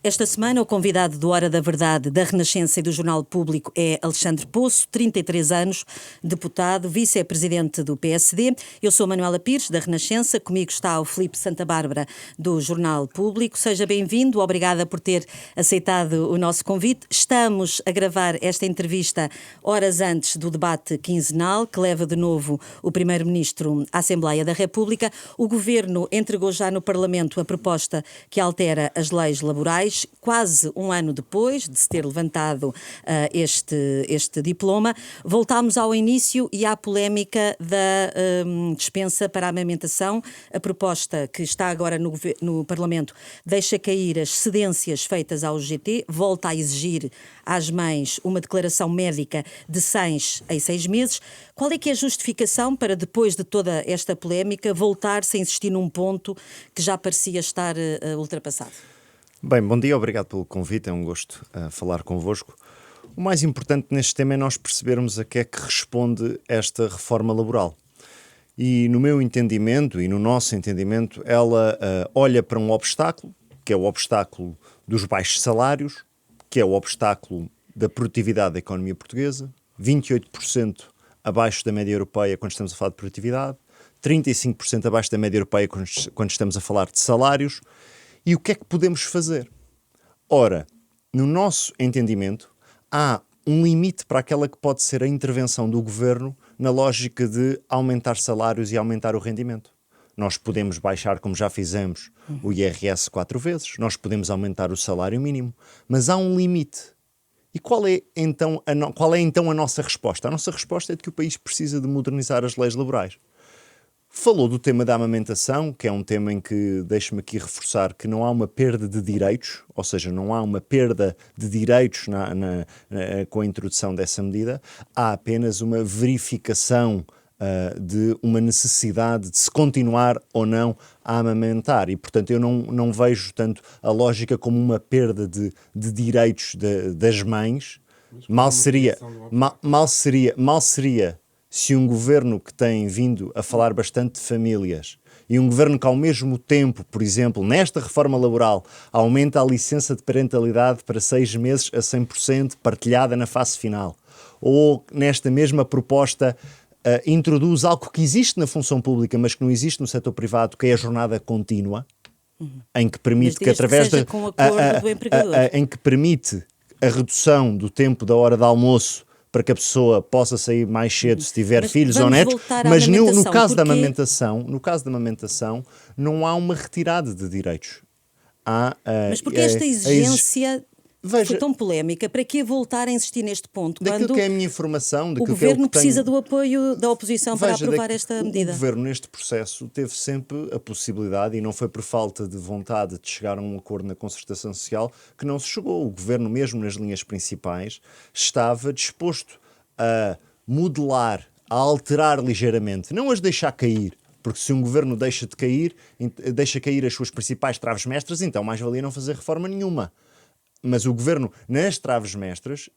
Esta semana, o convidado do Hora da Verdade, da Renascença e do Jornal Público é Alexandre Poço, 33 anos, deputado, vice-presidente do PSD. Eu sou Manuela Pires, da Renascença, comigo está o Filipe Santa Bárbara, do Jornal Público. Seja bem-vindo, obrigada por ter aceitado o nosso convite. Estamos a gravar esta entrevista horas antes do debate quinzenal, que leva de novo o Primeiro-Ministro à Assembleia da República. O Governo entregou já no Parlamento a proposta que altera as leis laborais, quase um ano depois de se ter levantado este diploma. Voltámos ao início e à polémica da dispensa para a amamentação. A proposta que está agora no Parlamento deixa cair as cedências feitas ao UGT, volta a exigir às mães uma declaração médica de 6 em 6 meses. Qual é que é a justificação para, depois de toda esta polémica, voltar-se a insistir num ponto que já parecia estar ultrapassado? Bem, bom dia, obrigado pelo convite, é um gosto falar convosco. O mais importante neste tema é nós percebermos a que é que responde esta reforma laboral. E no meu entendimento e no nosso entendimento, ela olha para um obstáculo, que é o obstáculo dos baixos salários, que é o obstáculo da produtividade da economia portuguesa, 28% abaixo da média europeia quando estamos a falar de produtividade, 35% abaixo da média europeia quando estamos a falar de salários. E o que é que podemos fazer? Ora, no nosso entendimento, há um limite para aquela que pode ser a intervenção do governo na lógica de aumentar salários e aumentar o rendimento. Nós podemos baixar, como já fizemos, o IRS 4 vezes, nós podemos aumentar o salário mínimo, mas há um limite. E qual é então a nossa resposta? A nossa resposta é de que o país precisa de modernizar as leis laborais. Falou do tema da amamentação, que é um tema em que, deixe-me aqui reforçar, que não há uma perda de direitos, ou seja, não há uma perda de direitos com a introdução dessa medida, há apenas uma verificação de uma necessidade de se continuar ou não a amamentar. E, portanto, eu não vejo tanto a lógica como uma perda de direitos das mães. Mal seria se um governo que tem vindo a falar bastante de famílias e um governo que ao mesmo tempo, por exemplo, nesta reforma laboral, aumenta a licença de parentalidade para 6 meses a 100% partilhada na fase final, ou nesta mesma proposta introduz algo que existe na função pública, mas que não existe no setor privado, que é a jornada contínua, em que permite que através do empregador, em que permite a redução do tempo da hora de almoço para que a pessoa possa sair mais cedo se tiver filhos ou netos, mas no caso da amamentação não há uma retirada de direitos. Mas porque esta exigência foi tão polémica, para que voltar a insistir neste ponto? Daquilo que é a minha informação, o governo precisa do apoio da oposição para aprovar esta medida. O governo neste processo teve sempre a possibilidade, e não foi por falta de vontade de chegar a um acordo na concertação social que não se chegou. O governo, mesmo nas linhas principais, estava disposto a modelar, a alterar ligeiramente, não as deixar cair. Porque se um governo deixa cair as suas principais traves mestras, então mais valia não fazer reforma nenhuma. Mas o governo, nas traves mestras,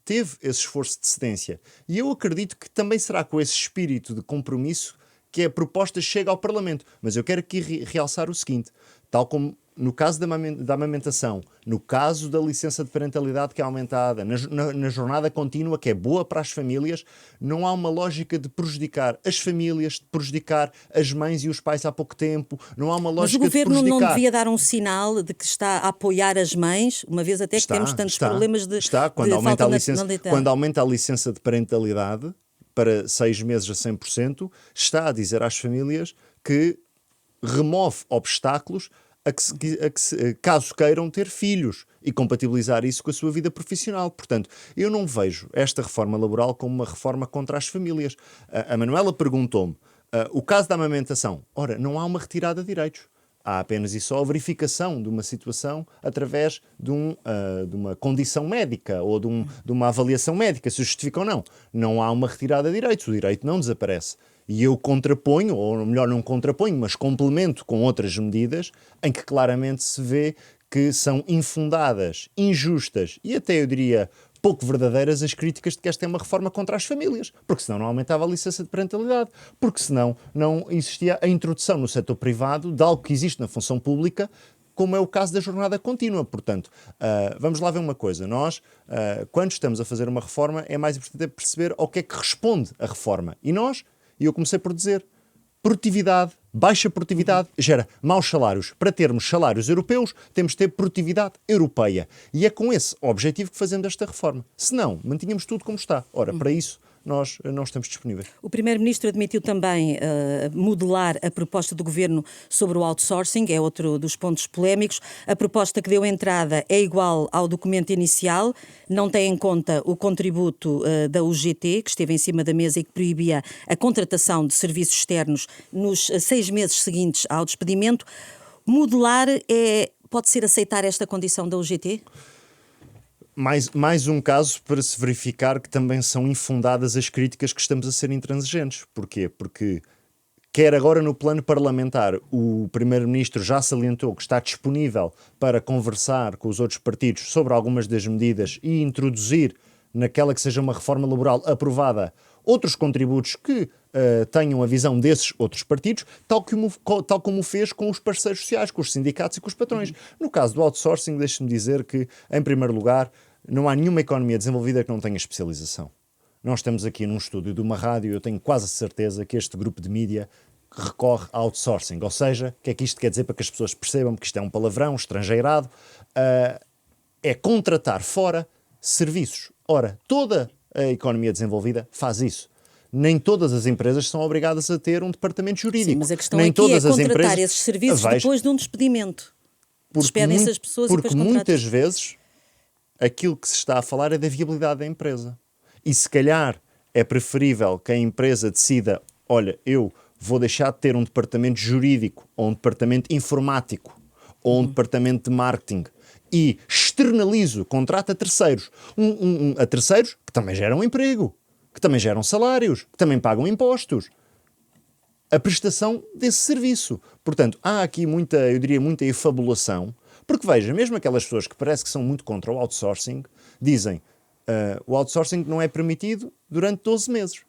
teve esse esforço de cedência. E eu acredito que também será com esse espírito de compromisso que a proposta chega ao Parlamento. Mas eu quero aqui realçar o seguinte, tal como no caso da amamentação, no caso da licença de parentalidade que é aumentada, na jornada contínua que é boa para as famílias, não há uma lógica de prejudicar as famílias, de prejudicar as mães e os pais há pouco tempo, não há uma lógica de prejudicar... Mas o governo não devia dar um sinal de que está a apoiar as mães, uma vez até que temos tantos problemas de quando aumenta a licença de parentalidade para 6 meses a 100%, está a dizer às famílias que remove obstáculos caso queiram ter filhos e compatibilizar isso com a sua vida profissional. Portanto, eu não vejo esta reforma laboral como uma reforma contra as famílias. A Manuela perguntou-me, o caso da amamentação, ora, não há uma retirada de direitos. Há apenas e só a verificação de uma situação através de uma condição médica ou de uma avaliação médica, se justifica ou não. Não há uma retirada de direitos, o direito não desaparece. E eu contraponho, ou melhor não contraponho, mas complemento com outras medidas em que claramente se vê que são infundadas, injustas e até eu diria pouco verdadeiras as críticas de que esta é uma reforma contra as famílias, porque senão não aumentava a licença de parentalidade, porque senão não existia a introdução no setor privado de algo que existe na função pública como é o caso da jornada contínua. Portanto, vamos lá ver uma coisa. Nós, quando estamos a fazer uma reforma, é mais importante perceber ao que é que responde a reforma. E eu comecei por dizer, produtividade, baixa produtividade, gera maus salários. Para termos salários europeus, temos de ter produtividade europeia. E é com esse objetivo que fazemos esta reforma. Se não, mantínhamos tudo como está. Ora, para isso, nós não estamos disponíveis. O Primeiro-Ministro admitiu também modelar a proposta do Governo sobre o outsourcing, é outro dos pontos polémicos. A proposta que deu entrada é igual ao documento inicial, não tem em conta o contributo da UGT, que esteve em cima da mesa e que proibia a contratação de serviços externos nos 6 meses seguintes ao despedimento. Modelar pode ser aceitar esta condição da UGT? Mais um caso para se verificar que também são infundadas as críticas que estamos a ser intransigentes. Porquê? Porque, quer agora no plano parlamentar, o Primeiro-Ministro já salientou que está disponível para conversar com os outros partidos sobre algumas das medidas e introduzir, naquela que seja uma reforma laboral aprovada, outros contributos que tenham a visão desses outros partidos, tal como fez com os parceiros sociais, com os sindicatos e com os patrões. No caso do outsourcing, deixe-me dizer que, em primeiro lugar, não há nenhuma economia desenvolvida que não tenha especialização. Nós estamos aqui num estúdio de uma rádio, eu tenho quase certeza que este grupo de mídia recorre a outsourcing. Ou seja, o que é que isto quer dizer para que as pessoas percebam que isto é um palavrão, estrangeirado? É contratar fora serviços. Ora, toda a economia desenvolvida faz isso. Nem todas as empresas são obrigadas a ter um departamento jurídico. Sim, mas a questão Nem aqui é contratar empresas... esses serviços depois de um despedimento. Despedem-se as pessoas e depois contratam. Porque muitas contratam. vezes aquilo que se está a falar é da viabilidade da empresa. E se calhar é preferível que a empresa decida, olha, eu vou deixar de ter um departamento jurídico ou um departamento informático ou um departamento de marketing e externalizo, contrato a terceiros. A terceiros que também geram emprego, que também geram salários, que também pagam impostos. A prestação desse serviço. Portanto, há aqui muita efabulação, porque veja, mesmo aquelas pessoas que parece que são muito contra o outsourcing, dizem o outsourcing não é permitido durante 12 meses.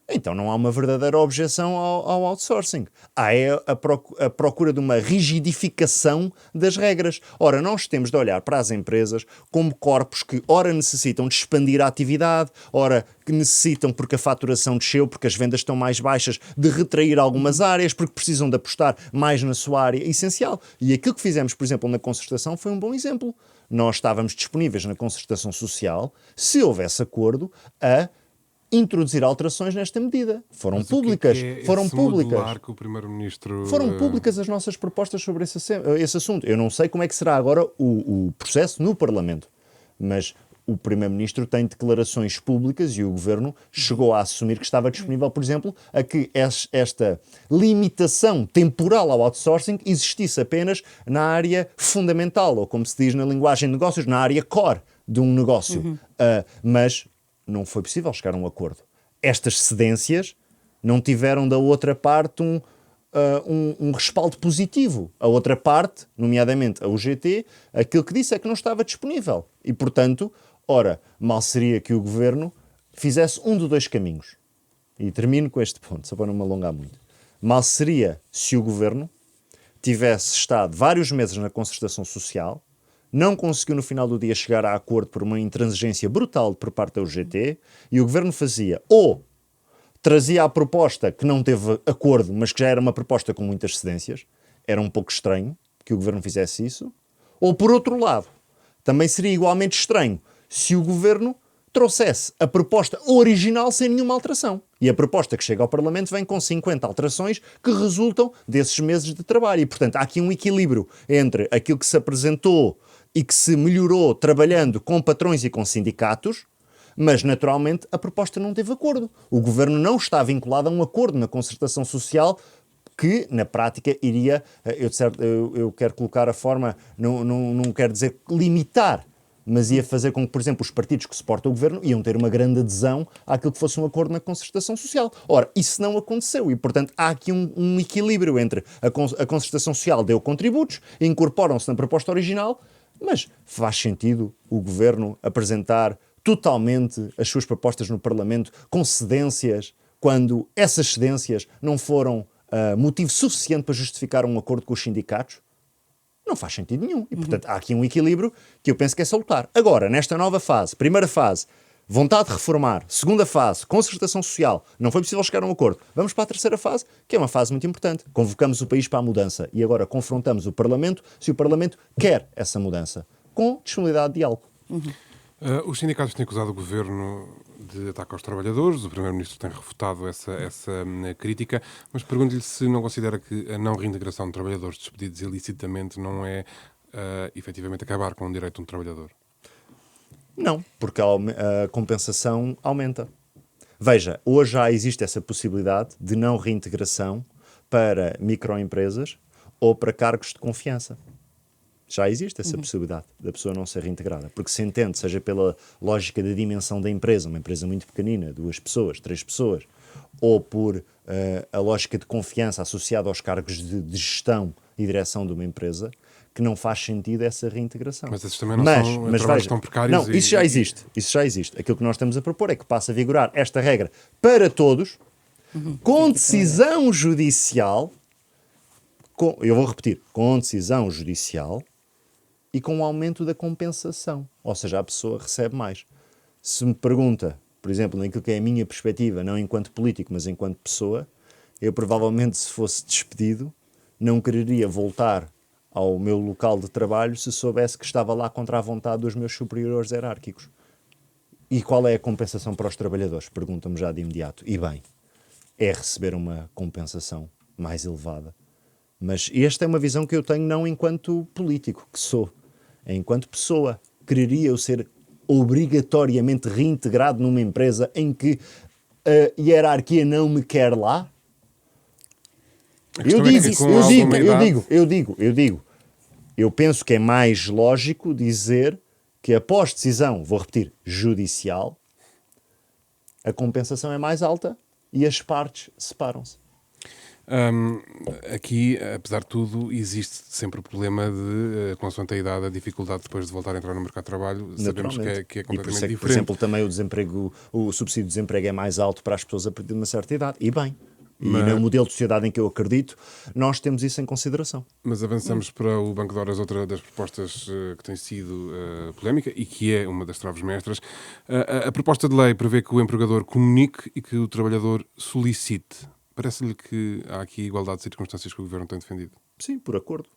Então não há uma verdadeira objeção ao outsourcing. Há a procura de uma rigidificação das regras. Ora, nós temos de olhar para as empresas como corpos que ora necessitam de expandir a atividade, ora que necessitam, porque a faturação desceu, porque as vendas estão mais baixas, de retrair algumas áreas, porque precisam de apostar mais na sua área essencial. E aquilo que fizemos, por exemplo, na concertação foi um bom exemplo. Nós estávamos disponíveis na concertação social, se houvesse acordo, a introduzir alterações nesta medida. Foram públicas. Foram públicas. Que o Primeiro-Ministro... Foram públicas as nossas propostas sobre esse assunto. Eu não sei como é que será agora o processo no Parlamento, mas o Primeiro-Ministro tem declarações públicas e o Governo chegou a assumir que estava disponível, por exemplo, a que esta limitação temporal ao outsourcing existisse apenas na área fundamental, ou como se diz na linguagem de negócios, na área core de um negócio. Mas não foi possível chegar a um acordo. Estas cedências não tiveram da outra parte um respaldo positivo. A outra parte, nomeadamente a UGT, aquilo que disse é que não estava disponível. E, portanto, mal seria que o Governo fizesse um dos dois caminhos. E termino com este ponto, só para não me alongar muito. Mal seria se o Governo tivesse estado vários meses na concertação social, não conseguiu no final do dia chegar a acordo por uma intransigência brutal por parte da UGT, e o Governo fazia ou trazia a proposta que não teve acordo, mas que já era uma proposta com muitas cedências, era um pouco estranho que o Governo fizesse isso, ou por outro lado, também seria igualmente estranho se o Governo trouxesse a proposta original sem nenhuma alteração. E a proposta que chega ao Parlamento vem com 50 alterações que resultam desses meses de trabalho. E, portanto, há aqui um equilíbrio entre aquilo que se apresentou e que se melhorou trabalhando com patrões e com sindicatos, mas, naturalmente, a proposta não teve acordo. O Governo não está vinculado a um acordo na concertação social que, na prática, iria, eu quero colocar a forma, não quero dizer limitar, mas ia fazer com que, por exemplo, os partidos que suportam o Governo iam ter uma grande adesão àquilo que fosse um acordo na concertação social. Ora, isso não aconteceu e, portanto, há aqui um equilíbrio entre a concertação social deu contributos, incorporam-se na proposta original, mas faz sentido o Governo apresentar totalmente as suas propostas no Parlamento com cedências, quando essas cedências não foram motivo suficiente para justificar um acordo com os sindicatos? Não faz sentido nenhum. E, portanto, há aqui um equilíbrio que eu penso que é salutar. Agora, nesta nova fase, primeira fase, vontade de reformar, segunda fase, concertação social, não foi possível chegar a um acordo. Vamos para a terceira fase, que é uma fase muito importante. Convocamos o país para a mudança e agora confrontamos o Parlamento se o Parlamento quer essa mudança, com disponibilidade de diálogo. Os sindicatos têm acusado o governo de ataque aos trabalhadores, o Primeiro-Ministro tem refutado essa crítica, mas pergunto-lhe se não considera que a não reintegração de trabalhadores despedidos ilicitamente não é efetivamente acabar com o direito de um trabalhador. Não, porque a compensação aumenta. Veja, hoje já existe essa possibilidade de não reintegração para microempresas ou para cargos de confiança. Já existe essa possibilidade da pessoa não ser reintegrada, porque se entende, seja pela lógica da dimensão da empresa, uma empresa muito pequenina, 2 pessoas, 3 pessoas, ou por a lógica de confiança associada aos cargos de gestão e direção de uma empresa, que não faz sentido essa reintegração. Mas esses também não são trabalhos tão precários. Não, isso já existe. Aquilo que nós estamos a propor é que passe a vigorar esta regra para todos, com decisão judicial, eu vou repetir, com decisão judicial e com o aumento da compensação. Ou seja, a pessoa recebe mais. Se me pergunta, por exemplo, naquilo que é a minha perspectiva, não enquanto político, mas enquanto pessoa, eu provavelmente, se fosse despedido, não quereria voltar ao meu local de trabalho se soubesse que estava lá contra a vontade dos meus superiores hierárquicos. E qual é a compensação para os trabalhadores? Perguntam-me já de imediato. E bem, é receber uma compensação mais elevada. Mas esta é uma visão que eu tenho não enquanto político, que sou. Enquanto pessoa, quereria eu ser obrigatoriamente reintegrado numa empresa em que a hierarquia não me quer lá? Eu penso que é mais lógico dizer que após decisão, vou repetir, judicial, a compensação é mais alta e as partes separam-se. Aqui, apesar de tudo, existe sempre o problema de, consoante a idade, a dificuldade depois de voltar a entrar no mercado de trabalho. Sabemos que é completamente diferente. Por exemplo, também o subsídio de desemprego é mais alto para as pessoas a partir de uma certa idade. E bem, e no modelo de sociedade em que eu acredito, nós temos isso em consideração. Mas avançamos para o Banco de Horas, outra das propostas que tem sido polémica e que é uma das traves mestras. A proposta de lei prevê que o empregador comunique e que o trabalhador solicite. Parece-lhe que há aqui igualdade de circunstâncias que o Governo tem defendido? Sim, por acordo.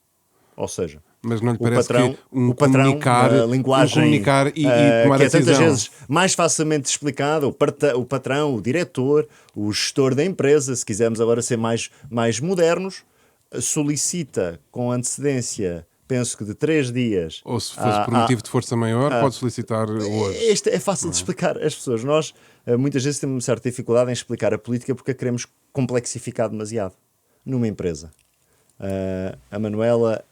Ou seja, mas não lhe parece que a linguagem comunicar e tomar que a decisão, é tantas vezes mais facilmente explicado, o patrão, o diretor, o gestor da empresa, se quisermos agora ser mais modernos, solicita com antecedência, penso que de 3 dias. Ou se fosse por motivo de força maior, pode solicitar hoje. Este é fácil de explicar às pessoas. Nós muitas vezes temos uma certa dificuldade em explicar a política porque a queremos complexificar demasiado numa empresa. A Manuela,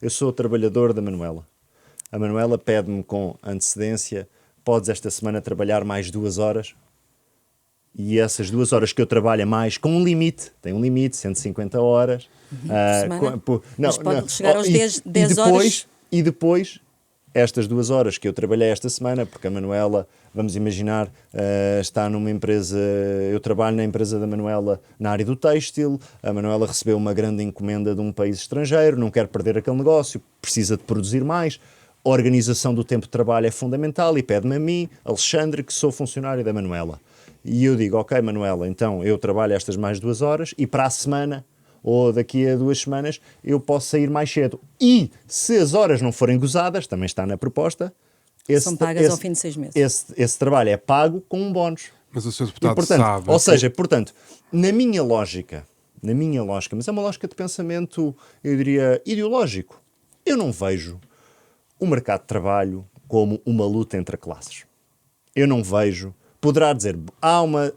eu sou trabalhador da Manuela. A Manuela pede-me com antecedência: podes esta semana trabalhar mais 2 horas? E essas 2 horas que eu trabalho a mais, com um limite, tem um limite, 150 horas. Mas pode chegar aos 10 horas. E depois, estas 2 horas que eu trabalhei esta semana, porque a Manuela, vamos imaginar, está numa empresa, eu trabalho na empresa da Manuela na área do têxtil, a Manuela recebeu uma grande encomenda de um país estrangeiro, não quer perder aquele negócio, precisa de produzir mais, a organização do tempo de trabalho é fundamental e pede-me a mim, Alexandre, que sou funcionário da Manuela. E eu digo: ok, Manuela, então eu trabalho estas mais 2 horas e para a semana ou daqui a 2 semanas eu posso sair mais cedo. E se as horas não forem gozadas, também está na proposta, são pagas ao fim de 6 meses. Esse trabalho é pago com um bónus. Mas o Sr. Deputado portanto, sabe... Ou seja, portanto, na minha lógica, mas é uma lógica de pensamento, eu diria, ideológico, eu não vejo o mercado de trabalho como uma luta entre classes. Eu não vejo... Poderá dizer, há uma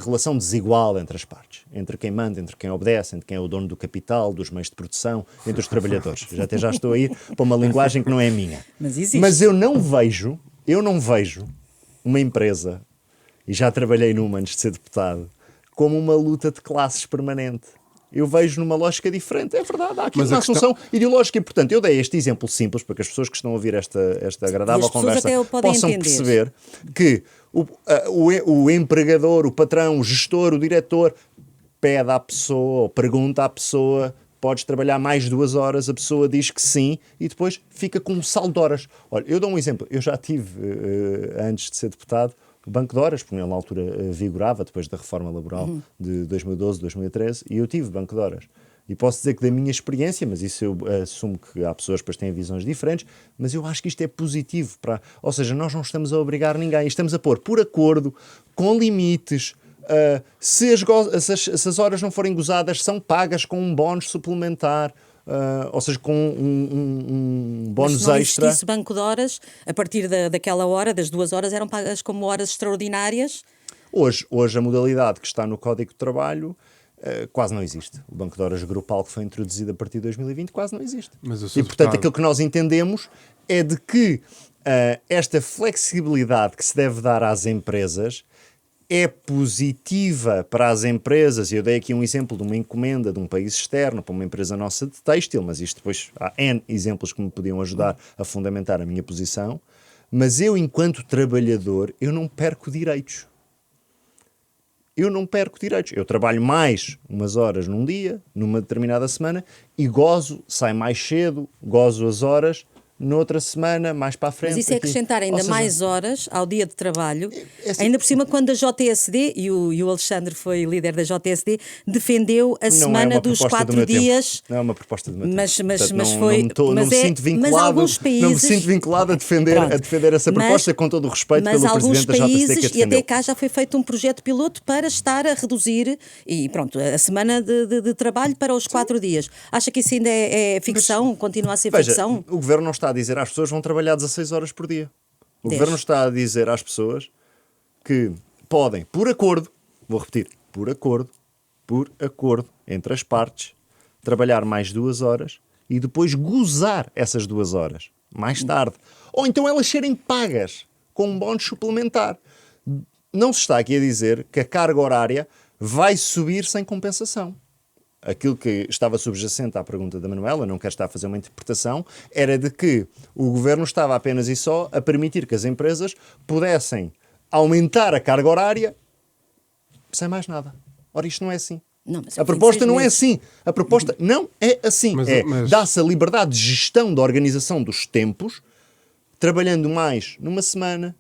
relação desigual entre as partes, entre quem manda, entre quem obedece, entre quem é o dono do capital, dos meios de produção, entre os trabalhadores. Já estou a ir para uma linguagem que não é minha. Mas eu não vejo uma empresa, e já trabalhei numa antes de ser deputado, como uma luta de classes permanente. Eu vejo numa lógica diferente. É verdade, há aqui uma assunção ideológica. E, portanto, eu dei este exemplo simples para que as pessoas que estão a ouvir esta agradável conversa possam perceber que o empregador, o patrão, o gestor, o diretor pede à pessoa ou pergunta à pessoa: podes trabalhar mais 2 horas, a pessoa diz que sim e depois fica com um saldo de horas. Olha, eu dou um exemplo. Eu já tive, antes de ser deputado, o banco de horas, porque ele na altura vigorava, depois da reforma laboral de 2012, 2013, e eu tive banco de horas. E posso dizer que da minha experiência, mas isso eu assumo que há pessoas que depois têm visões diferentes, mas eu acho que isto é positivo. Ou seja, nós não estamos a obrigar ninguém, estamos a pôr por acordo, com limites. Se as horas não forem gozadas, são pagas com um bónus suplementar, ou seja, com um bónus Mas se não extra. existisse banco de horas, a partir daquela hora, das 2 horas, eram pagas como horas extraordinárias? Hoje a modalidade que está no Código de Trabalho quase não existe. O banco de horas grupal que foi introduzido a partir de 2020 quase não existe. E, portanto, aquilo que nós entendemos é de que esta flexibilidade que se deve dar às empresas é positiva para as empresas. Eu dei aqui um exemplo de uma encomenda de um país externo para uma empresa nossa de têxtil, mas isto depois há N exemplos que me podiam ajudar a fundamentar a minha posição. Mas eu, enquanto trabalhador, eu não perco direitos. Eu trabalho mais umas horas num dia, numa determinada semana, e saio mais cedo, gozo as horas, noutra semana, mais para a frente. Mas isso é acrescentar ainda mais horas ao dia de trabalho, ainda por cima quando a JSD, e o Alexandre foi líder da JSD, defendeu a semana dos 4 dias. Não é uma proposta do meu tempo. Mas não me sinto vinculado, mas alguns países, não me sinto vinculado a defender essa proposta, com todo o respeito pelo Presidente da JSD que a defendeu. E até cá já foi feito um projeto piloto para estar a reduzir a semana de trabalho para os 4 dias. Acha que isso ainda é ficção? Continua a ser ficção? O Governo não está a dizer às pessoas que vão trabalhar 16 horas por dia. O Governo está a dizer às pessoas que podem, por acordo, vou repetir, por acordo entre as partes, trabalhar mais 2 horas e depois gozar essas 2 horas mais tarde. Ou então elas serem pagas com um bónus suplementar. Não se está aqui a dizer que a carga horária vai subir sem compensação. Aquilo que estava subjacente à pergunta da Manuela, não quero estar a fazer uma interpretação, era de que o Governo estava apenas e só a permitir que as empresas pudessem aumentar a carga horária sem mais nada. Ora, isto não é assim. Não, mas a proposta não é assim. A proposta não é assim. Dá-se a liberdade de gestão da organização dos tempos, trabalhando mais numa semana,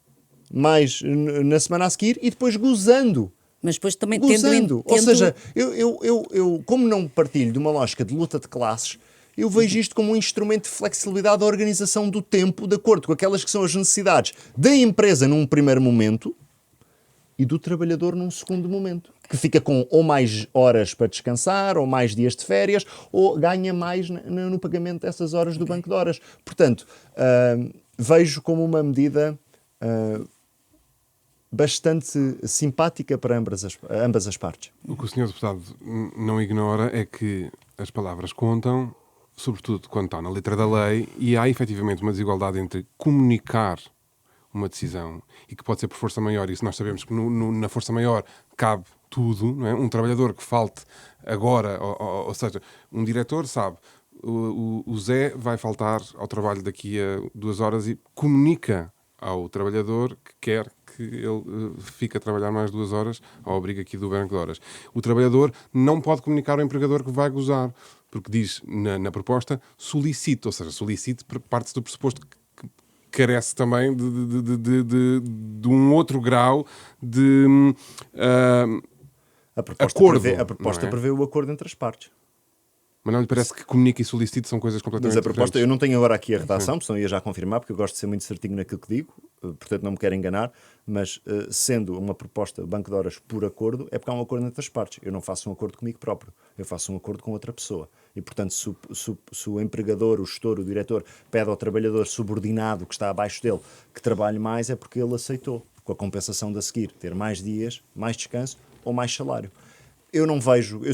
mais na semana a seguir e depois gozando. Mas depois também Ou seja, eu como não partilho de uma lógica de luta de classes, eu vejo isto como um instrumento de flexibilidade da organização do tempo, de acordo com aquelas que são as necessidades da empresa num primeiro momento e do trabalhador num segundo momento. Que fica com ou mais horas para descansar, ou mais dias de férias, ou ganha mais no pagamento dessas horas do banco de horas. Portanto, vejo como uma medida bastante simpática para ambas as partes. O que o Sr. Deputado não ignora é que as palavras contam, sobretudo quando está na letra da lei, e há efetivamente uma desigualdade entre comunicar uma decisão e que pode ser por força maior, e se nós sabemos que na força maior cabe tudo, não é? Um trabalhador que falte agora, ou seja, um diretor sabe, o Zé vai faltar ao trabalho daqui a 2 horas e comunica ao trabalhador que quer que ele fique a trabalhar mais 2 horas ao abrigo aqui do banco de horas. O trabalhador não pode comunicar ao empregador que vai gozar, porque diz na proposta solicite, ou seja, solicite parte-se do pressuposto que carece também de um outro grau de acordo. A proposta prevê o acordo entre as partes. Mas não lhe parece que comunique e solicite são coisas completamente diferentes? Mas a proposta, diferentes? eu não tenho agora aqui a redação, porque senão ia já confirmar, porque eu gosto de ser muito certinho naquilo que digo, portanto não me quero enganar, mas sendo uma proposta banco de horas por acordo, é porque há um acordo entre as partes. Eu não faço um acordo comigo próprio, eu faço um acordo com outra pessoa. E, portanto, se o empregador, o gestor, o diretor pede ao trabalhador subordinado que está abaixo dele que trabalhe mais, é porque ele aceitou, com a compensação de a seguir, ter mais dias, mais descanso ou mais salário. Eu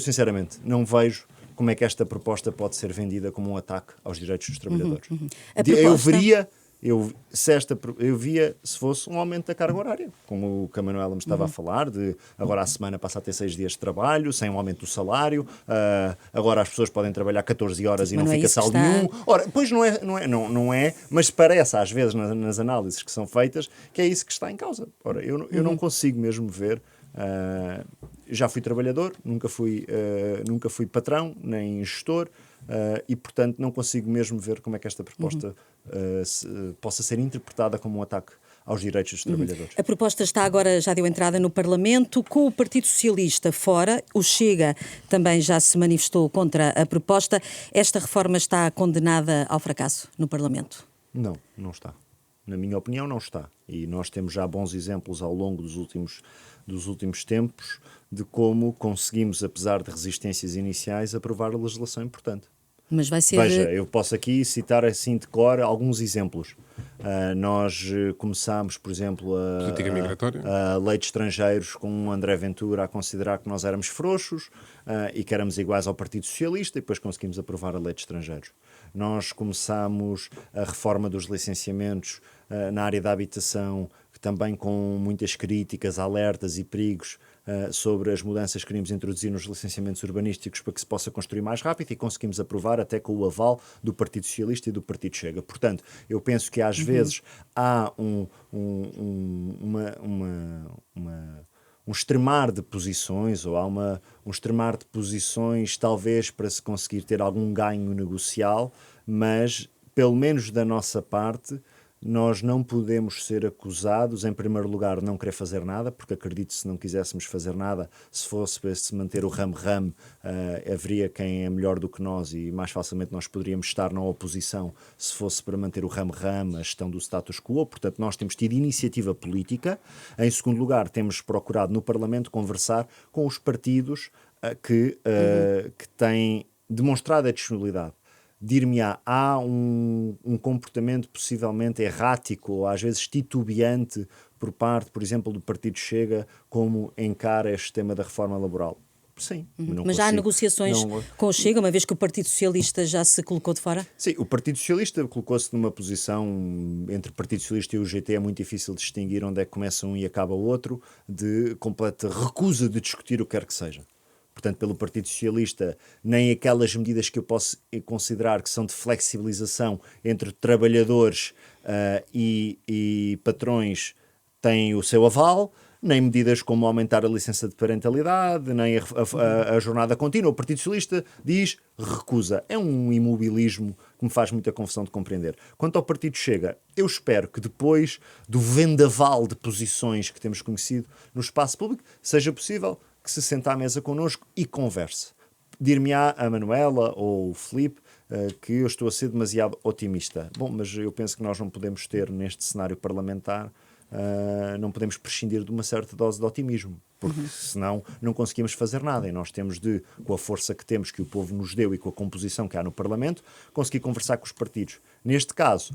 sinceramente, não vejo como é que esta proposta pode ser vendida como um ataque aos direitos dos trabalhadores. Eu via se fosse um aumento da carga horária, como a Manuela me estava a falar, de agora a semana passa a ter 6 dias de trabalho, sem um aumento do salário, agora as pessoas podem trabalhar 14 horas e não fica saldo nenhum. Ora, pois não é, mas parece às vezes nas análises que são feitas que é isso que está em causa. Ora, eu não consigo mesmo ver. já fui trabalhador, nunca fui patrão, nem gestor, e, portanto, não consigo mesmo ver como é que esta proposta possa ser interpretada como um ataque aos direitos dos trabalhadores. A proposta está agora, já deu entrada no Parlamento, com o Partido Socialista fora. O Chega também já se manifestou contra a proposta. Esta reforma está condenada ao fracasso no Parlamento? Não, não está. Na minha opinião, não está. E nós temos já bons exemplos ao longo dos últimos tempos de como conseguimos, apesar de resistências iniciais, aprovar a legislação importante. Mas vai ser... Veja, eu posso aqui citar assim de cor alguns exemplos. Nós começámos, por exemplo, política migratória, a lei de estrangeiros com o André Ventura a considerar que nós éramos frouxos e que éramos iguais ao Partido Socialista, e depois conseguimos aprovar a lei de estrangeiros. Nós começámos a reforma dos licenciamentos na área da habitação, também com muitas críticas, alertas e perigos sobre as mudanças que queríamos introduzir nos licenciamentos urbanísticos para que se possa construir mais rápido, e conseguimos aprovar até com o aval do Partido Socialista e do Partido Chega. Portanto, eu penso que às vezes há um extremar de posições, ou há um extremar de posições talvez para se conseguir ter algum ganho negocial, mas pelo menos da nossa parte nós não podemos ser acusados, em primeiro lugar, de não querer fazer nada, porque acredito que se não quiséssemos fazer nada, se fosse para se manter o ram-ram, haveria quem é melhor do que nós, e mais facilmente nós poderíamos estar na oposição se fosse para manter o ram-ram, a gestão do status quo. Portanto, nós temos tido iniciativa política. Em segundo lugar, temos procurado no Parlamento conversar com os partidos que têm demonstrado a disponibilidade. Dir-me-á, há um comportamento possivelmente errático ou às vezes titubeante por parte, por exemplo, do Partido Chega, como encara este tema da reforma laboral? Sim. Mas já há negociações com o Chega, uma vez que o Partido Socialista já se colocou de fora? Sim, o Partido Socialista colocou-se numa posição, entre o Partido Socialista e o UGT é muito difícil distinguir onde é que começa um e acaba o outro, de completa recusa de discutir o que quer que seja. Portanto, pelo Partido Socialista, nem aquelas medidas que eu posso considerar que são de flexibilização entre trabalhadores e patrões têm o seu aval, nem medidas como aumentar a licença de parentalidade, nem a jornada contínua. O Partido Socialista diz recusa. É um imobilismo que me faz muita confusão de compreender. Quanto ao Partido Chega, eu espero que depois do vendaval de posições que temos conhecido no espaço público, seja possível que se sente à mesa connosco e converse. Dir-me-á a Manuela ou o Filipe que eu estou a ser demasiado otimista. Bom, mas eu penso que nós não podemos ter neste cenário parlamentar, não podemos prescindir de uma certa dose de otimismo, porque senão não conseguimos fazer nada, e nós temos de, com a força que temos, que o povo nos deu, e com a composição que há no Parlamento, conseguir conversar com os partidos. Neste caso,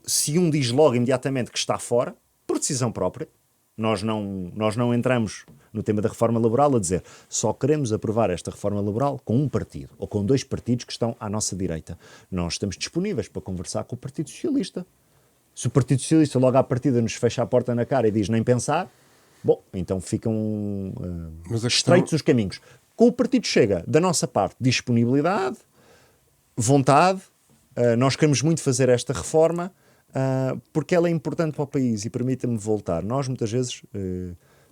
se um diz logo imediatamente que está fora, por decisão própria, nós não entramos no tema da reforma laboral a dizer só queremos aprovar esta reforma laboral com um partido ou com dois partidos que estão à nossa direita. Nós estamos disponíveis para conversar com o Partido Socialista. Se o Partido Socialista logo à partida nos fecha a porta na cara e diz nem pensar, bom, então ficam estreitos os caminhos. Com o Partido Chega, da nossa parte, disponibilidade, vontade, nós queremos muito fazer esta reforma, porque ela é importante para o país. E permita-me voltar, nós muitas vezes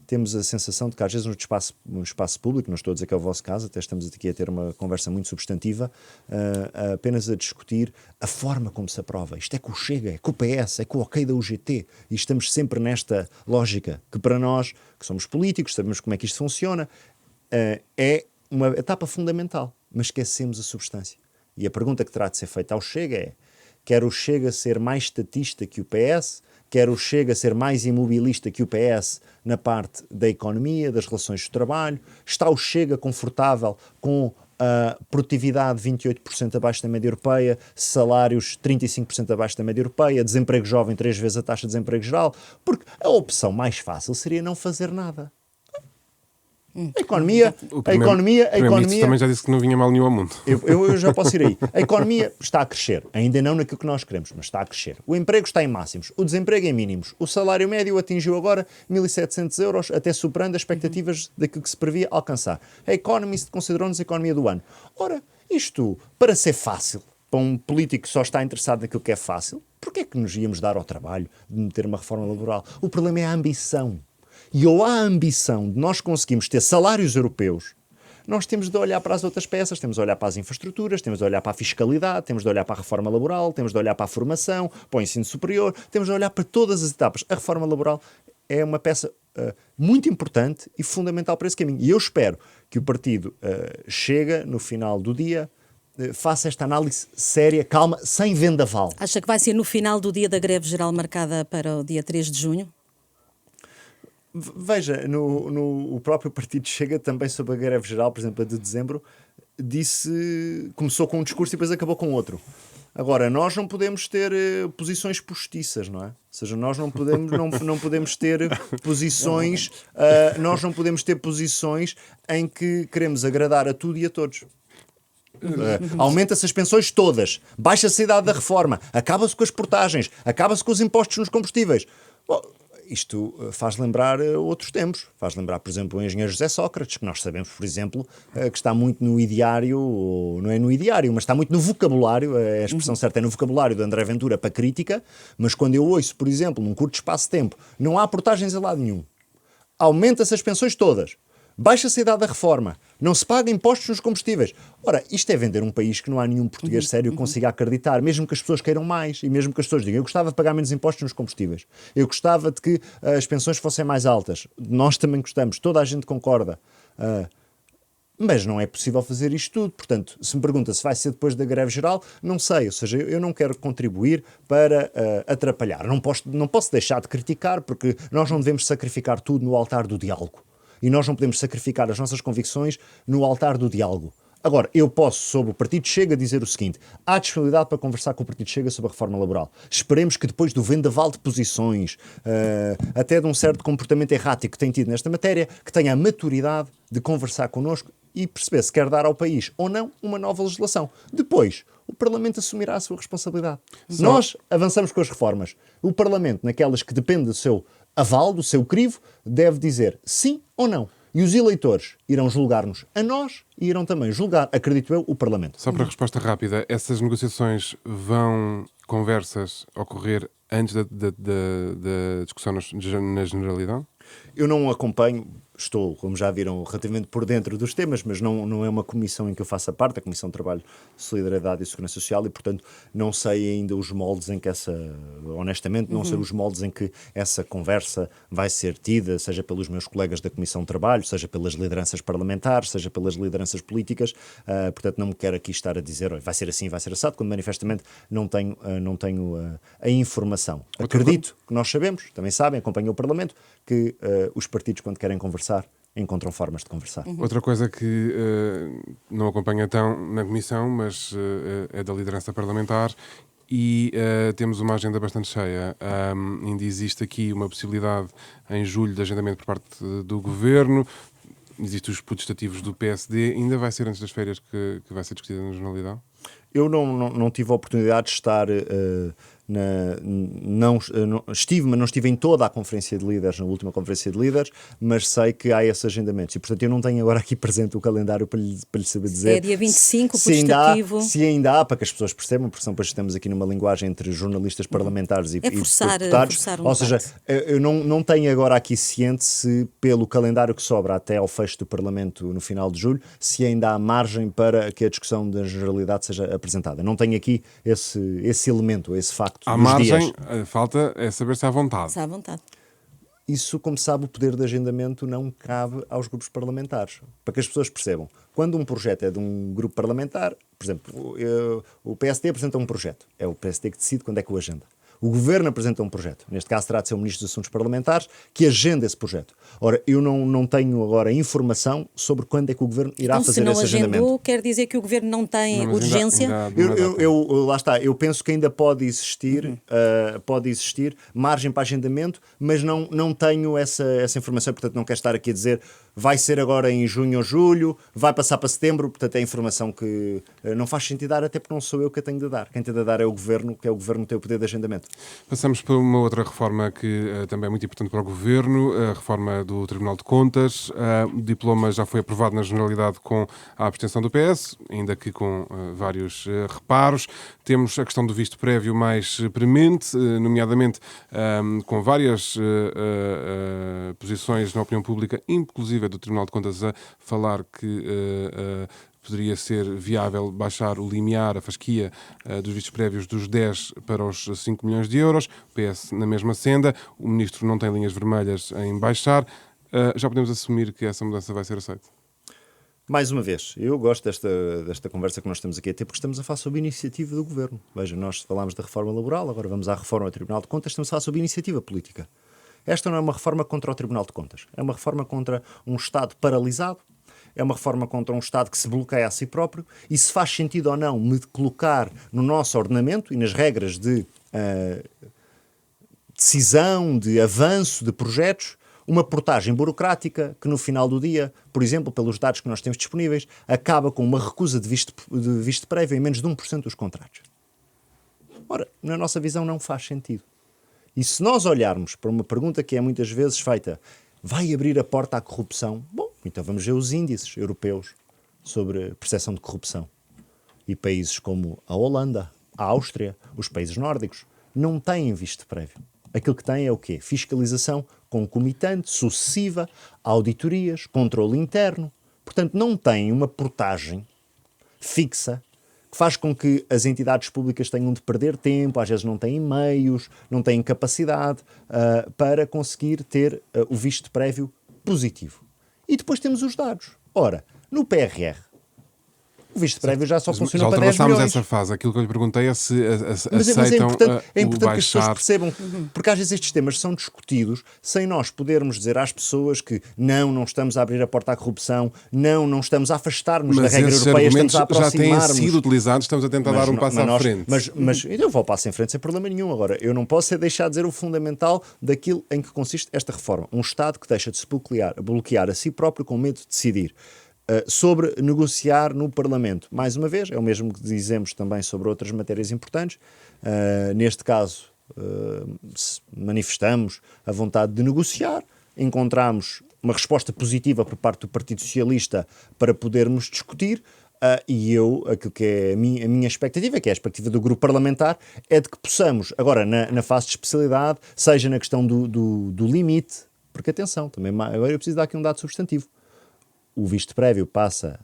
temos a sensação de que às vezes no espaço público, não estou a dizer que é o vosso caso, até estamos aqui a ter uma conversa muito substantiva, apenas a discutir a forma como se aprova. Isto é com o Chega, é com o PS, é com o OK da UGT, e estamos sempre nesta lógica que para nós, que somos políticos, sabemos como é que isto funciona, é uma etapa fundamental, mas esquecemos a substância. E a pergunta que terá de ser feita ao Chega é: quer o Chega ser mais estatista que o PS? Quer o Chega ser mais imobilista que o PS na parte da economia, das relações de trabalho? Está o Chega confortável com a produtividade 28% abaixo da média europeia, salários 35% abaixo da média europeia, desemprego jovem 3 vezes a taxa de desemprego geral? Porque a opção mais fácil seria não fazer nada. A economia também já disse que não vinha mal nenhum ao mundo. Eu já posso ir aí. A economia está a crescer, ainda não naquilo que nós queremos, mas está a crescer. O emprego está em máximos, o desemprego em mínimos. O salário médio atingiu agora 1.700 euros, até superando as expectativas daquilo que se previa alcançar. A Economist considerou-nos a economia do ano. Ora, isto, para ser fácil, para um político que só está interessado naquilo que é fácil, porquê é que nos íamos dar ao trabalho de meter uma reforma laboral? O problema é a ambição. e ou há a ambição de nós conseguirmos ter salários europeus, nós temos de olhar para as outras peças, temos de olhar para as infraestruturas, temos de olhar para a fiscalidade, temos de olhar para a reforma laboral, temos de olhar para a formação, para o ensino superior, temos de olhar para todas as etapas. A reforma laboral é uma peça muito importante e fundamental para esse caminho. E eu espero que o partido Chega, no final do dia, faça esta análise séria, calma, sem vendaval. Acha que vai ser no final do dia da greve geral marcada para o dia 3 de junho? Veja, o próprio partido Chega, também sobre a greve geral, por exemplo, a de dezembro, começou com um discurso e depois acabou com outro. Agora, nós não podemos ter posições postiças, não é? Ou seja, nós não podemos ter posições, em que queremos agradar a tudo e a todos. Aumenta-se as pensões todas, baixa-se a idade da reforma, acaba-se com as portagens, acaba-se com os impostos nos combustíveis. Bom, isto faz lembrar outros tempos. Faz lembrar, por exemplo, o engenheiro José Sócrates, que nós sabemos, por exemplo, que está muito no ideário, ou não é no ideário, mas está muito no vocabulário, a expressão certa é no vocabulário de André Ventura para crítica, mas quando eu ouço, por exemplo, num curto espaço de tempo, não há portagens a lado nenhum, aumenta-se as pensões todas, baixa-se a idade da reforma, não se paga impostos nos combustíveis. Ora, isto é vender um país que não há nenhum português sério que consiga acreditar, mesmo que as pessoas queiram mais, e mesmo que as pessoas digam, eu gostava de pagar menos impostos nos combustíveis, eu gostava de que as pensões fossem mais altas, nós também gostamos, toda a gente concorda, mas não é possível fazer isto tudo. Portanto, se me pergunta se vai ser depois da greve geral, não sei, ou seja, eu não quero contribuir para atrapalhar, não posso deixar de criticar, porque nós não devemos sacrificar tudo no altar do diálogo. E nós não podemos sacrificar as nossas convicções no altar do diálogo. Agora, eu posso, sobre o Partido Chega, dizer o seguinte: há disponibilidade para conversar com o Partido Chega sobre a reforma laboral. Esperemos que depois do vendaval de posições, até de um certo comportamento errático que tem tido nesta matéria, que tenha a maturidade de conversar connosco e perceber se quer dar ao país ou não uma nova legislação. Depois, o Parlamento assumirá a sua responsabilidade. Nós avançamos com as reformas. O Parlamento, naquelas que dependem do seu aval, do seu crivo, deve dizer sim ou não. E os eleitores irão julgar-nos a nós e irão também julgar, acredito eu, o Parlamento. Só para a resposta rápida, essas negociações conversas ocorrer antes da discussão na Generalidade? Eu não acompanho, estou, como já viram, relativamente por dentro dos temas, mas não é uma comissão em que eu faça parte, a Comissão de Trabalho, Solidariedade e Segurança Social, e, portanto, não sei ainda os moldes em que honestamente, não sei os moldes em que essa conversa vai ser tida, seja pelos meus colegas da Comissão de Trabalho, seja pelas lideranças parlamentares, seja pelas lideranças políticas, portanto, não me quero aqui estar a dizer, vai ser assim, vai ser assado, quando manifestamente não tenho a informação. Acredito que nós sabemos, também sabem, acompanham o Parlamento, que os partidos, quando querem conversar, encontram formas de conversar. Outra coisa que não acompanha tão na Comissão, mas é da liderança parlamentar, e temos uma agenda bastante cheia. Ainda existe aqui uma possibilidade em julho de agendamento por parte do Governo, existem os putestativos do PSD, ainda vai ser antes das férias que vai ser discutida na Jornalidade? Eu não tive a oportunidade de estar... estive, mas não estive em toda a conferência de líderes, na última conferência de líderes, mas sei que há esses agendamentos e, portanto, eu não tenho agora aqui presente o calendário para lhe saber dizer. É dia 25, putestativo. Se ainda há, para que as pessoas percebam, porque depois estamos aqui numa linguagem entre jornalistas parlamentares e deputados. Ou seja, eu não tenho agora aqui ciente se, pelo calendário que sobra até ao fecho do Parlamento no final de julho, se ainda há margem para que a discussão da generalidade seja apresentada. Não tenho aqui esse elemento, esse facto. À margem, falta é saber se há vontade. Se há vontade. Isso, como sabe, o poder de agendamento não cabe aos grupos parlamentares. Para que as pessoas percebam, quando um projeto é de um grupo parlamentar, por exemplo, o PSD apresenta um projeto, é o PSD que decide quando é que o agenda. O Governo apresenta um projeto, neste caso terá de ser o Ministro dos Assuntos Parlamentares, que agenda esse projeto. Ora, eu não tenho agora informação sobre quando é que o Governo irá fazer esse agendamento. Se não agendou, quer dizer que o Governo não tem urgência? Lá está, eu penso que ainda pode existir margem para agendamento, mas não tenho essa informação, portanto não quero estar aqui a dizer vai ser agora em junho ou julho, vai passar para setembro, portanto é informação que não faz sentido dar, até porque não sou eu que a tenho de dar. Quem tem de dar é o Governo, que é o Governo que tem o poder de agendamento. Passamos para uma outra reforma que também é muito importante para o Governo, a reforma do Tribunal de Contas. O diploma já foi aprovado na Generalidade com a abstenção do PS, ainda que com vários reparos. Temos a questão do visto prévio mais premente, nomeadamente com várias posições na opinião pública, inclusive do Tribunal de Contas, a falar que poderia ser viável baixar o limiar, a fasquia dos vistos prévios dos 10 para os 5 milhões de euros. O PS na mesma senda. O Ministro não tem linhas vermelhas em baixar. Já podemos assumir que essa mudança vai ser aceita? Mais uma vez, eu gosto desta conversa que nós estamos aqui a ter, porque estamos a falar sobre a iniciativa do Governo. Veja, nós falámos da reforma laboral, agora vamos à reforma do Tribunal de Contas, estamos a falar sobre a iniciativa política. Esta não é uma reforma contra o Tribunal de Contas, é uma reforma contra um Estado paralisado, é uma reforma contra um Estado que se bloqueia a si próprio, e se faz sentido ou não me colocar no nosso ordenamento e nas regras de decisão, de avanço de projetos, uma portagem burocrática que no final do dia, por exemplo, pelos dados que nós temos disponíveis, acaba com uma recusa de visto prévio em menos de 1% dos contratos. Ora, na nossa visão não faz sentido. E se nós olharmos para uma pergunta que é muitas vezes feita, vai abrir a porta à corrupção? Bom, então vamos ver os índices europeus sobre percepção de corrupção. E países como a Holanda, a Áustria, os países nórdicos, não têm visto prévio. Aquilo que têm é o quê? Fiscalização concomitante, sucessiva, auditorias, controle interno. Portanto, não têm uma portagem fixa que faz com que as entidades públicas tenham de perder tempo, às vezes não têm meios, não têm capacidade para conseguir ter o visto prévio positivo. E depois temos os dados. Ora, no PRR, o visto prévio já só funciona para 10 milhões. Já ultrapassámos essa fase. Aquilo que eu lhe perguntei é se aceitam é importante que as pessoas baixar. percebam, porque às vezes estes temas são discutidos sem nós podermos dizer às pessoas que não estamos a abrir a porta à corrupção, não estamos a afastar-nos da regra europeia, estamos a aproximar-nos. Já têm sido utilizados, estamos a tentar dar um passo à frente. Mas eu vou passo em frente sem problema nenhum. Agora, eu não posso deixar de dizer o fundamental daquilo em que consiste esta reforma. Um Estado que deixa de se bloquear a si próprio com medo de decidir. Sobre negociar no Parlamento. Mais uma vez, é o mesmo que dizemos também sobre outras matérias importantes. Neste caso, manifestamos a vontade de negociar, encontramos uma resposta positiva por parte do Partido Socialista para podermos discutir, e aquilo que é a minha expectativa, que é a expectativa do grupo parlamentar, é de que possamos, agora na fase de especialidade, seja na questão do limite, porque atenção, também agora eu preciso dar aqui um dado substantivo. O visto prévio passa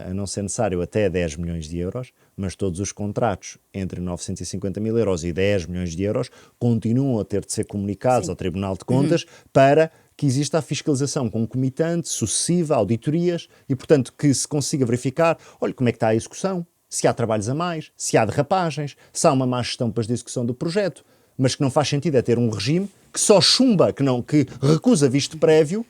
a não ser necessário até 10 milhões de euros, mas todos os contratos entre 950 mil euros e 10 milhões de euros continuam a ter de ser comunicados ao Tribunal de Contas para que exista a fiscalização concomitante, sucessiva, auditorias e, portanto, que se consiga verificar, olha, como é que está a execução, se há trabalhos a mais, se há derrapagens, se há uma má gestão para a execução do projeto, mas que não faz sentido é ter um regime que só chumba, que recusa visto prévio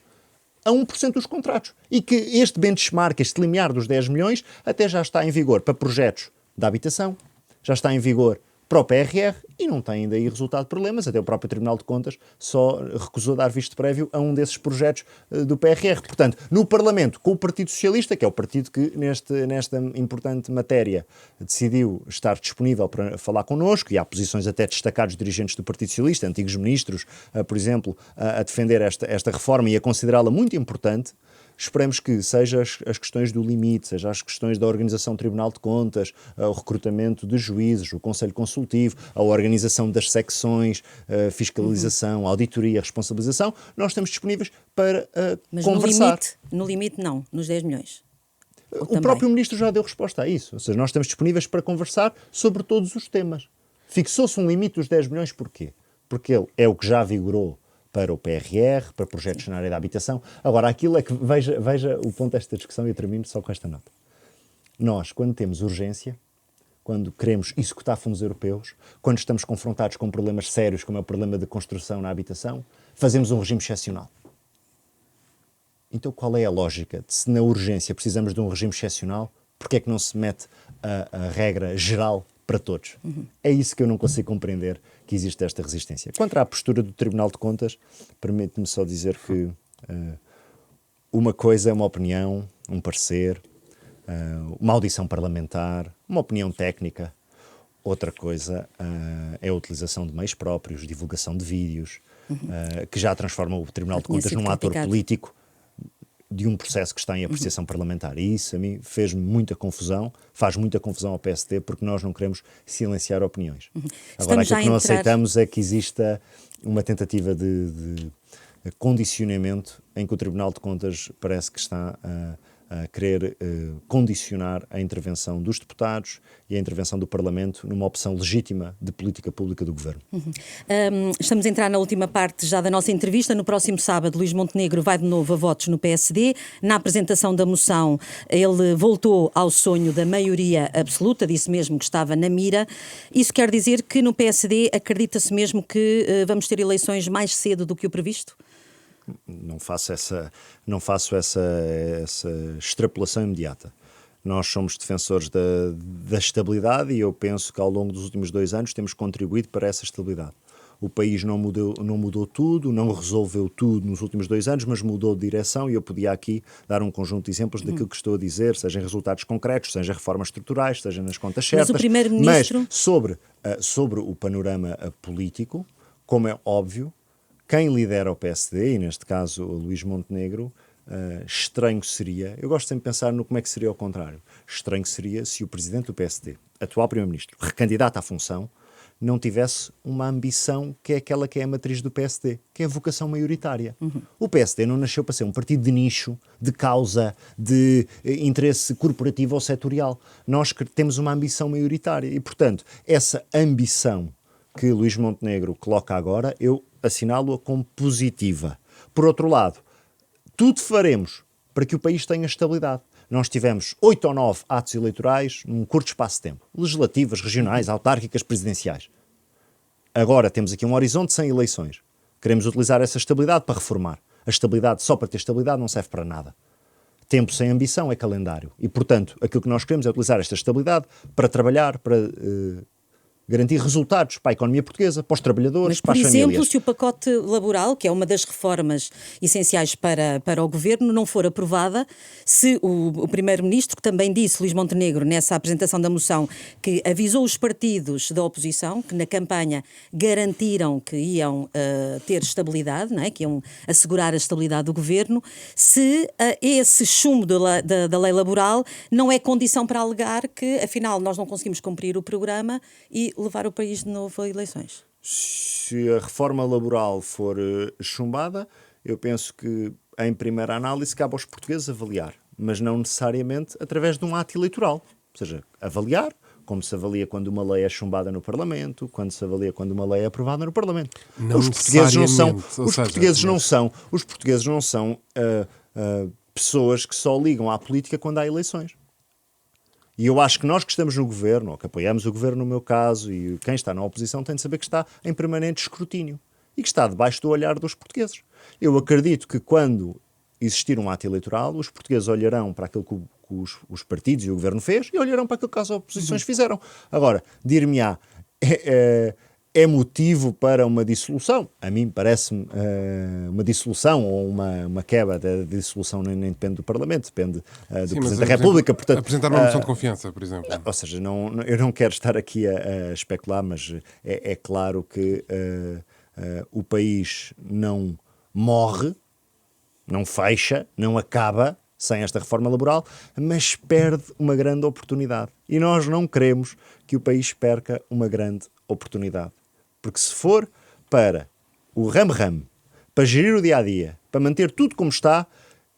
a 1% dos contratos. E que este benchmark, este limiar dos 10 milhões, até já está em vigor para projetos da habitação, já está em vigor para o PRR e não tem ainda aí resultado de problemas. Até o próprio Tribunal de Contas só recusou dar visto prévio a um desses projetos do PRR. Portanto, no Parlamento, com o Partido Socialista, que é o partido que nesta importante matéria decidiu estar disponível para falar connosco, e há posições até destacados dirigentes do Partido Socialista, antigos ministros, por exemplo, a defender esta reforma e a considerá-la muito importante. Esperemos que seja as questões do limite, seja as questões da organização do Tribunal de Contas, o recrutamento de juízes, o Conselho Consultivo, a organização das secções, a fiscalização, a auditoria, a responsabilização, nós estamos disponíveis para conversar. Mas no limite não, nos 10 milhões. O próprio Ministro já deu resposta a isso. Ou seja, nós estamos disponíveis para conversar sobre todos os temas. Fixou-se um limite dos 10 milhões porquê? Porque ele é o que já vigorou para o PRR, para projetos na área da habitação. Agora, aquilo é que, veja o ponto desta discussão, e eu termino só com esta nota. Nós, quando temos urgência, quando queremos executar fundos europeus, quando estamos confrontados com problemas sérios, como é o problema de construção na habitação, fazemos um regime excepcional. Então, qual é a lógica de, se na urgência precisamos de um regime excepcional, porque é que não se mete a regra geral para todos? É isso que eu não consigo compreender, que existe esta resistência. Quanto à postura do Tribunal de Contas, permite-me só dizer que uma coisa é uma opinião, um parecer, uma audição parlamentar, uma opinião técnica. Outra coisa é a utilização de meios próprios, divulgação de vídeos, que já transforma o Tribunal de Contas num ator político de um processo que está em apreciação parlamentar. E isso, a mim, fez muita confusão, faz muita confusão ao PSD, porque nós não queremos silenciar opiniões. Agora, aquilo que não aceitamos é que exista uma tentativa de condicionamento em que o Tribunal de Contas parece que está a querer condicionar a intervenção dos deputados e a intervenção do Parlamento numa opção legítima de política pública do Governo. Estamos a entrar na última parte já da nossa entrevista. No próximo sábado, Luís Montenegro vai de novo a votos no PSD. Na apresentação da moção, ele voltou ao sonho da maioria absoluta, disse mesmo que estava na mira. Isso quer dizer que no PSD acredita-se mesmo que vamos ter eleições mais cedo do que o previsto? Não faço essa extrapolação imediata. Nós somos defensores da estabilidade e eu penso que ao longo dos últimos 2 anos temos contribuído para essa estabilidade. O país não mudou tudo, não resolveu tudo nos últimos 2 anos, mas mudou de direção e eu podia aqui dar um conjunto de exemplos daquilo que estou a dizer, seja em resultados concretos, seja em reformas estruturais, seja nas contas certas. Mas o Primeiro-Ministro... Mas sobre o panorama político, como é óbvio, quem lidera o PSD, e neste caso o Luís Montenegro, estranho seria, eu gosto sempre de pensar no como é que seria ao contrário, estranho seria se o presidente do PSD, atual primeiro-ministro, recandidato à função, não tivesse uma ambição que é aquela que é a matriz do PSD, que é a vocação maioritária. O PSD não nasceu para ser um partido de nicho, de causa, de interesse corporativo ou setorial. Nós temos uma ambição maioritária e, portanto, essa ambição que Luís Montenegro coloca agora, eu assinalo-a como positiva. Por outro lado, tudo faremos para que o país tenha estabilidade. Nós tivemos 8 ou 9 atos eleitorais num curto espaço de tempo. Legislativas, regionais, autárquicas, presidenciais. Agora temos aqui um horizonte sem eleições. Queremos utilizar essa estabilidade para reformar. A estabilidade, só para ter estabilidade, não serve para nada. Tempo sem ambição é calendário. E, portanto, aquilo que nós queremos é utilizar esta estabilidade para trabalhar, para garantir resultados para a economia portuguesa, para os trabalhadores, para as famílias. Mas, por exemplo, se o pacote laboral, que é uma das reformas essenciais para o Governo, não for aprovada, se o Primeiro-Ministro, que também disse, Luís Montenegro, nessa apresentação da moção, que avisou os partidos da oposição, que na campanha garantiram que iam ter estabilidade, não é? Que iam assegurar a estabilidade do Governo, se esse chumbo da lei laboral não é condição para alegar que, afinal, nós não conseguimos cumprir o programa e levar o país de novo a eleições? Se a reforma laboral for chumbada, eu penso que, em primeira análise, cabe aos portugueses avaliar, mas não necessariamente através de um ato eleitoral. Ou seja, avaliar, como se avalia quando uma lei é chumbada no Parlamento, quando se avalia quando uma lei é aprovada no Parlamento. Os portugueses não são pessoas que só ligam à política quando há eleições. E eu acho que nós que estamos no governo, ou que apoiamos o governo no meu caso, e quem está na oposição tem de saber que está em permanente escrutínio e que está debaixo do olhar dos portugueses. Eu acredito que quando existir um ato eleitoral, os portugueses olharão para aquilo que os partidos e o governo fez e olharão para aquilo que as oposições fizeram. Agora, dir-me-á, é motivo para uma dissolução? A mim parece-me uma dissolução ou uma quebra da dissolução nem depende do Parlamento, depende do Presidente da República. Portanto, apresentar uma moção de confiança, por exemplo. Ou seja, eu não quero estar aqui a especular, mas é claro que o país não morre, não fecha, não acaba sem esta reforma laboral, mas perde uma grande oportunidade. E nós não queremos que o país perca uma grande oportunidade. Porque se for para o ramo-ramo, para gerir o dia-a-dia, para manter tudo como está,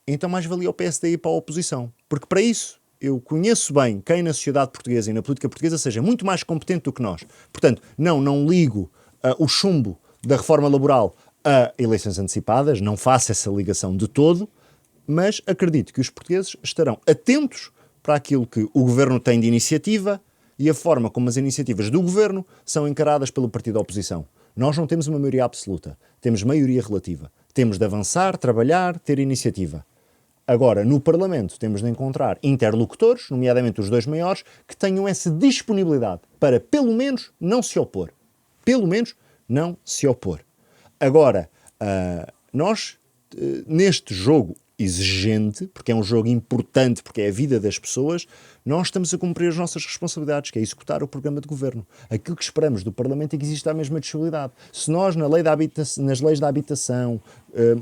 então mais valia o PSD ir para a oposição. Porque para isso eu conheço bem quem na sociedade portuguesa e na política portuguesa seja muito mais competente do que nós. Portanto, não ligo o chumbo da reforma laboral a eleições antecipadas, não faço essa ligação de todo, mas acredito que os portugueses estarão atentos para aquilo que o governo tem de iniciativa e a forma como as iniciativas do governo são encaradas pelo partido da oposição. Nós não temos uma maioria absoluta, temos maioria relativa. Temos de avançar, trabalhar, ter iniciativa. Agora, no Parlamento, temos de encontrar interlocutores, nomeadamente os 2 maiores, que tenham essa disponibilidade para, pelo menos, não se opor. Pelo menos, não se opor. Agora, nós, neste jogo exigente, porque é um jogo importante, porque é a vida das pessoas, nós estamos a cumprir as nossas responsabilidades, que é executar o programa de governo. Aquilo que esperamos do Parlamento é que exista a mesma disponibilidade. Se nós, nas leis da habitação,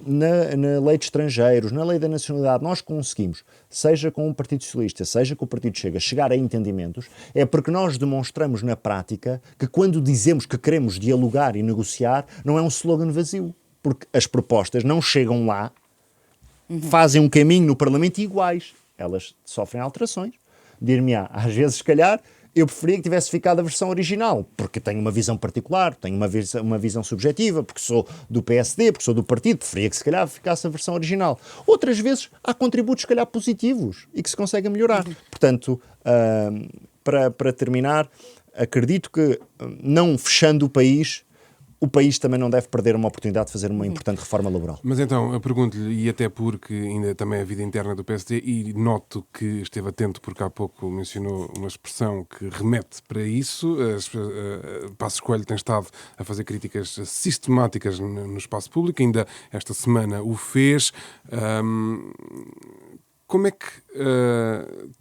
na lei de estrangeiros, na lei da nacionalidade, nós conseguimos, seja com o Partido Socialista, seja com o Partido Chega, chegar a entendimentos, é porque nós demonstramos na prática que quando dizemos que queremos dialogar e negociar, não é um slogan vazio, porque as propostas não chegam lá, fazem um caminho no Parlamento iguais. Elas sofrem alterações. Dir-me-á, às vezes, se calhar, eu preferia que tivesse ficado a versão original, porque tenho uma visão particular, tenho uma visão subjetiva, porque sou do PSD, porque sou do partido, preferia que, se calhar, ficasse a versão original. Outras vezes, há contributos, se calhar, positivos e que se conseguem melhorar. Portanto, para terminar, acredito que, não fechando o país também não deve perder uma oportunidade de fazer uma importante reforma laboral. Mas então, eu pergunto-lhe, e até porque ainda também é a vida interna do PSD, e noto que esteve atento porque há pouco mencionou uma expressão que remete para isso. Passos Coelho tem estado a fazer críticas sistemáticas no espaço público, ainda esta semana o fez. Como é que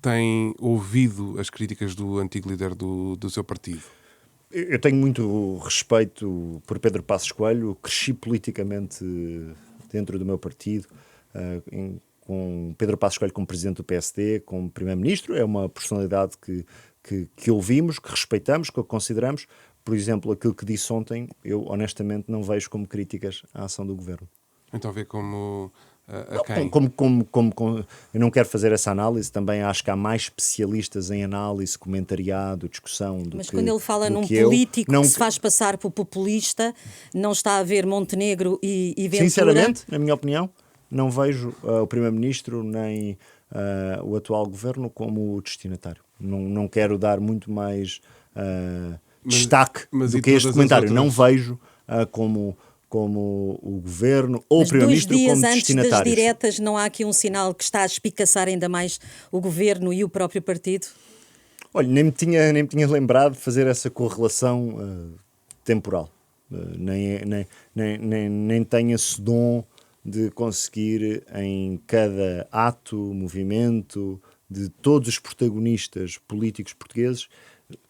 tem ouvido as críticas do antigo líder do seu partido? Eu tenho muito respeito por Pedro Passos Coelho, cresci politicamente dentro do meu partido, com Pedro Passos Coelho como presidente do PSD, como primeiro-ministro, é uma personalidade que ouvimos, que respeitamos, que consideramos. Por exemplo, aquilo que disse ontem, eu honestamente não vejo como críticas à ação do governo. Então vê como... Eu não quero fazer essa análise, também acho que há mais especialistas em análise, comentariado, discussão do Mas que quando ele fala num eu. político Não... que se faz passar por populista, não está a ver Montenegro e Ventura? Sinceramente, na minha opinião, não vejo o Primeiro-Ministro nem o atual Governo como destinatário. Não quero dar muito mais destaque do que este comentário. Não vejo como o Governo ou o Primeiro-Ministro como destinatários. Mas 2 dias antes das diretas não há aqui um sinal que está a espicaçar ainda mais o Governo e o próprio partido? Olha, nem me tinha lembrado de fazer essa correlação temporal. Nem tenho esse dom de conseguir em cada ato, movimento de todos os protagonistas políticos portugueses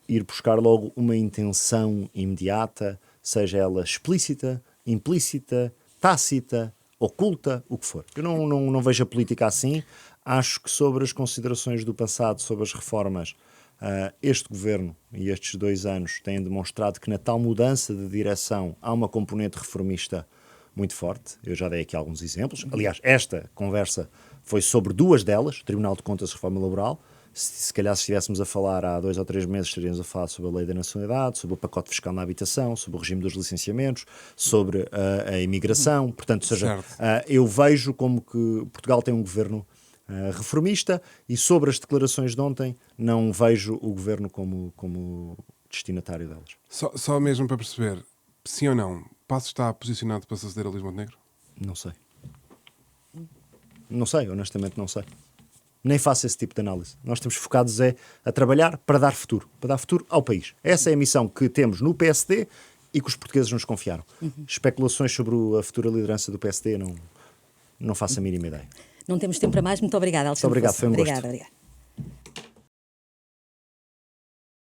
ir buscar logo uma intenção imediata, seja ela explícita, implícita, tácita, oculta, o que for. Eu não vejo a política assim. Acho que sobre as considerações do passado, sobre as reformas, este governo e estes 2 anos têm demonstrado que na tal mudança de direção há uma componente reformista muito forte. Eu já dei aqui alguns exemplos. Aliás, esta conversa foi sobre 2 delas, Tribunal de Contas e Reforma Laboral. Se calhar se estivéssemos a falar há 2 ou 3 meses, estaríamos a falar sobre a lei da nacionalidade, sobre o pacote fiscal na habitação, sobre o regime dos licenciamentos, sobre a imigração. Portanto, eu vejo como que Portugal tem um governo reformista e sobre as declarações de ontem não vejo o governo como destinatário delas. Só mesmo para perceber, sim ou não, Passos está posicionado para suceder a Luís Montenegro? Não sei. Não sei, honestamente não sei. Nem faço esse tipo de análise. Nós estamos focados a trabalhar para dar futuro ao país. Essa é a missão que temos no PSD e que os portugueses nos confiaram. Especulações sobre a futura liderança do PSD não faço a mínima ideia. Não temos tempo para mais. Muito obrigada, Alexandre. Muito obrigado, foi um gosto. Obrigada.